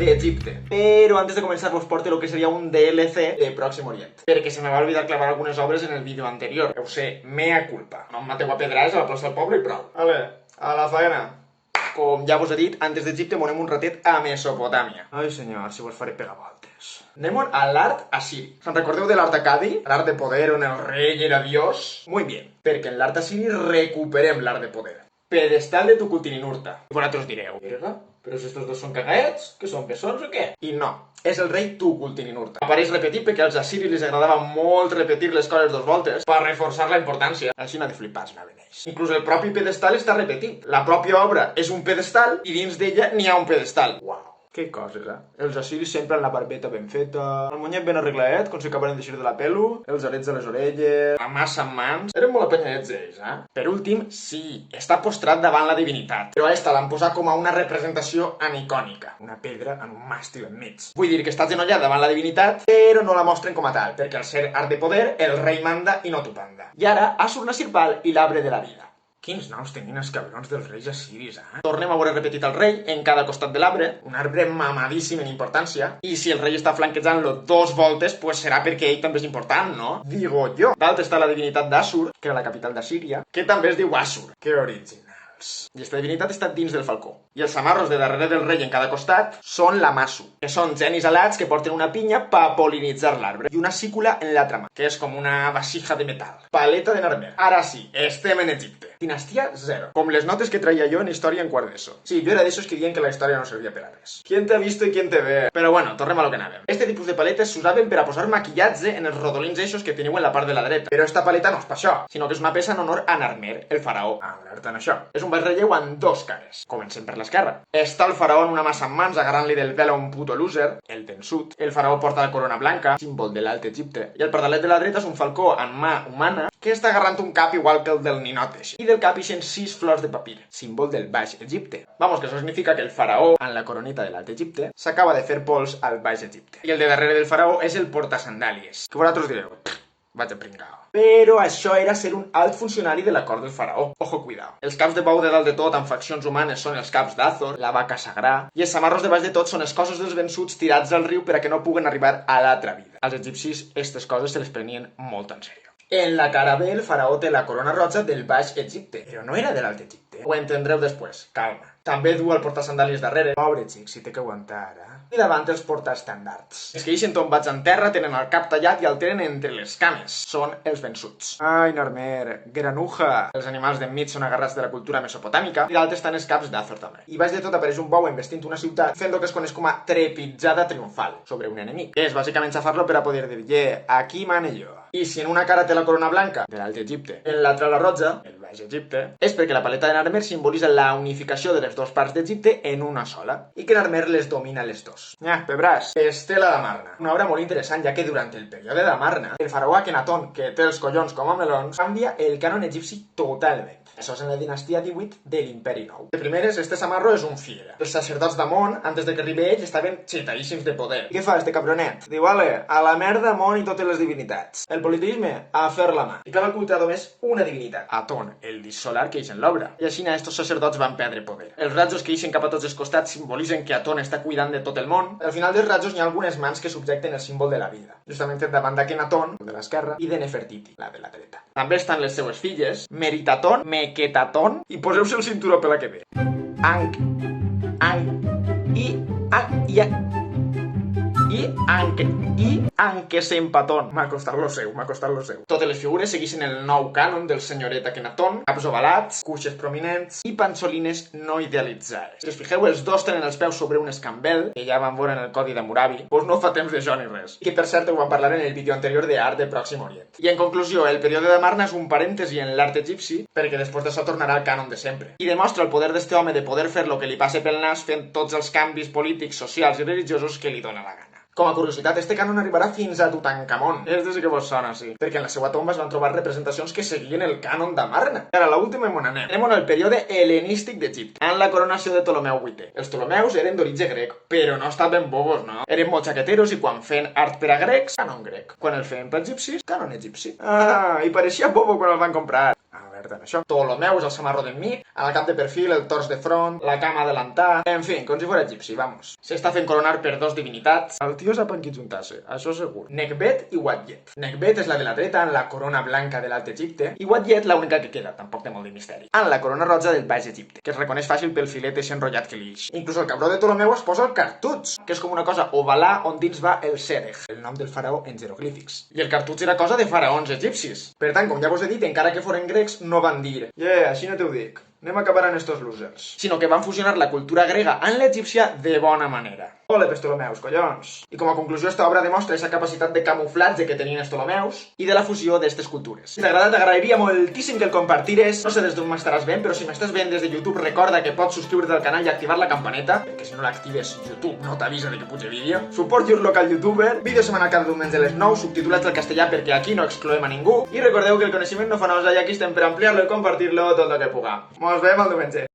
d'Egipte. Però antes de començar vos porto el que seria un DLC de Pròxim Orient, perquè se me va oblidar clavar algunes obres en el vídeo anterior. Ho sé, mea culpa. No em mateu a pedrades a la plaça del poble i prou. Vale, a la faena. Com ja vos he dit, antes d'Egipte monem un ratet a Mesopotàmia. Ai senyor, si vos faré pegar voltes. Anem a l'art assiri. Se'n recordeu de l'art acadi? L'art de poder on el rei era dios? Muy bien, perquè en l'art assiri recuperem l'art de poder. Pedestal de Tukulti-Ninurta. I vosaltres direu, verga, però si estos dos són cagaets, què són, bessons o què? I no, és el rei Tukulti-Ninurta. Apareix repetit perquè als assiris les agradava molt repetir les coses dos voltes per reforçar la importància. Així n'ha de flipats anaven ells. Inclús el propi pedestal està repetit. La pròpia obra és un pedestal i dins d'ella n'hi ha un pedestal. Uau. Que coses, Els assiris sempre amb la barbeta ben feta, el monyet ben arregladet, com si acabaran d'eixir de la pelo, els arets a les orelles, la massa en mans... Eren molt apanyadets ells, Per últim, sí, està postrat davant la divinitat, però a esta l'han posat com a una representació anicònica, una pedra en un màstil enmig. Vull dir que està genollat davant la divinitat, però no la mostren com a tal, perquè al ser art de poder, el rei manda i no tu panda. I ara, Assur-Nasirpal i l'arbre de la vida. Quins noms tenien els cabrons dels reis assiris, Tornem a veure repetit el rei en cada costat de l'arbre, un arbre mamadíssim en importància, i si el rei està flanquejant-lo dos voltes, pues serà perquè ell també és important, no? Digo jo. D'alt està la divinitat d'Assur, que era la capital d'Assíria, que també es diu Assur. Que originals. I aquesta divinitat està dins del falcó. I els samarros de darrere del rei en cada costat són la Masu, que són genis alats que porten una pinya per polinitzar l'arbre, i una sícula en l'altra mà, que és com una vasija de metal. Paleta de Narmer. Ara sí, estem en Egipte. Dinastia 0. Com les notes que traia jo en història en quart d'ESO. Sí, jo era d'esos que diuen que la història no servia per a res. ¿Quién te ha visto y quién te ve? Però bueno, tornem a lo que anàvem. Este tipus de paletes s'usaven per a posar maquillatge en els rodolins eixos que teniu en la part de la dreta. Però esta paleta no és per això, sinó que és una peça en honor a Narmer, el faraó. Alerta en això. És un baix relleu amb dos cares. Comencem per l'esquerra. Està el faraó en una massa en mans agarrant-li del vel a un puto loser, el tensut. El faraó porta la corona blanca, símbol de l'Alt Egipte. I el pardalet de la dreta és un falcó en mà humana que està agarrant un cap igual que el del ninot així. I del cap ixen 6 flors de papir, símbol del Baix Egipte. Vamos, que això significa que el faraó, en la coronita de l'Alt Egipte, s'acaba de fer pols al Baix Egipte. I el de darrere del faraó és el portasandàlies, que vosaltres direu, vaig a pringao. Però això era ser un alt funcionari de la cort del faraó. Ojo, cuidao. Els caps de bou de dalt de tot amb faccions humanes són els caps d'Azor, la vaca sagrà, i els samarros de baix de tot són els cossos dels vençuts tirats al riu per a que no puguen arribar a l'altra vida. Els egipcis, aquestes coses se les prenien molt en sèrio. En la cara B, el faraó té la corona roja del Baix Egipte, però no era de l'Alt Egipte. Ho entendreu després, calma. També du el portasandàlies darrere. Pobre xic, si té que aguantar, I davant els portaestandards. Els que ixen tombats en terra tenen el cap tallat i el tenen entre les cames. Són els vençuts. Ai, Narmer, granuja. Els animals d'enmig són agarrats de la cultura mesopotàmica i d'altres estan els caps d'Azor també. I baix de tot apareix un bou envestint una ciutat fent el que es coneix com a trepitjada triomfal sobre un enemic, que és bàsicament xafar-lo per a poder dir «Yeah, aquí mane jo». I si en una cara té la corona blanca, de l'Alt Egipte, en l'altra la roja, el Baix Egipte, és perquè la paleta de Narmer simbolitza la unificació de les dues parts d'Egipte en una sola, i que Narmer les domina les dos. Pebràs, Estela d'Amarna. Una obra molt interessant, ja que durant el període d'Amarna, el faraó Akenatón, que té els collons com a melons, canvia el cànon egipci totalment. Això és en la dinastia 18 de l'Imperi Nou. De primeres, este samarro és un fiera. Els sacerdots d'Amon, antes de que arribi ell, estaven xetadíssims de poder. I què fa este cabronet? Diu, vale, a la merda Amon i totes les divinitats. El politeisme, a fer la mà. I clava el culte a només una divinitat. Aton, el disc solar que ix en l'obra. I així estos sacerdots van perdre poder. Els rajos que ixen cap a tots els costats simbolitzen que Aton està cuidant de tot el món. Al final dels rajos n'hi ha algunes mans que subjecten el símbol de la vida. Justament davant d'Akenatón, de l'esquerra, i de Nefertiti, la de la dreta. També estan les seues filles, Meritaton, Mequetaton, i poseu-se el cinturó per la que ve. Ankh, i Ankhesempaton. M'ha costat lo seu. Totes les figures segueixen el nou cànon del senyoret Akenatón, caps ovalats, cuixes prominents i pansolines no idealitzades. Si us fixeu, els dos tenen els peus sobre un escambel, que ja van veure en el codi d'Hammurabi, doncs no fa temps d'això ni res. I que per cert ho vam parlar en el vídeo anterior d'art de Pròxim Orient. I en conclusió, el període d'Amarna és un parèntesi en l'art egipci, perquè després d'això tornarà al cànon de sempre. I demostra el poder d'este home de poder fer lo que li passe pel nas fent tots els canvis polítics, socials i religiosos que li dóna la gana. Com a curiositat, este cànon arribarà fins a Tutankamon. Este sí que vos sona, sí. Perquè en la seva tomba es van trobar representacions que seguien el cànon d'Amarna. Ara, l'última on anem. Anem al període hel·lenístic d'Egipte, en la coronació de Ptolemeu VIII. Els Ptolemeus eren d'origen grec, però no estaven bobos, no? Eren molt xaqueteros i quan feien art per a grecs, cànon grec. Quan el feien per egipcis, cànon egipci. I pareixia bobo quan el van comprar. Per tant, això. Ptolomeu és el samarro d'enmig, a la cap de perfil, el tors de front, la cama adelantar... En fi, com si fos egipci, vamos. S'està fent coronar per dos divinitats. El tio sap en qui juntar-se, això segur. Nekhbet i Wadjet. Nekhbet és la de la dreta en la corona blanca de l'Alt Egipte i Wadjet l'única que queda, tampoc té molt de misteri. En la corona roja del Baix Egipte, que es reconeix fàcil pel filet eixent enrotllat que li ix. Inclús el cabró de Ptolomeu es posa el cartutx, que és com una cosa ovalà on dins va el Serech, el nom del faraó en jeroglífics. I el cartutx era cosa de faraons egipcis. Per tant, com ja vos he dit, encara que foren grecs, no van dir així no t'ho dic, anem a acabar en estos losers. Sinó que van fusionar la cultura grega amb l'egípcia de bona manera. Ole, Ptolomeus, collons! I com a conclusió, esta obra demostra aquesta capacitat de camuflatge que tenien els Ptolemeus i de la fusió d'aquestes cultures. Si t'ha agradat, t'agrairia moltíssim que el compartires. No sé des d'on m'estaràs veient, però si m'estàs veient des de YouTube, recorda que pots subscriure't al canal i activar la campaneta, perquè si no l'actives, YouTube no t'avisa de que puge vídeo. Support your local youtuber, vídeo setmanal cada diumenge a les 9, subtitulats al castellà perquè aquí no excloem a ningú. I recordeu que el coneixement no fa nosa i aquí estem per ampliar-lo i compartir-lo tot el que puga. Mos veiem el diumenge.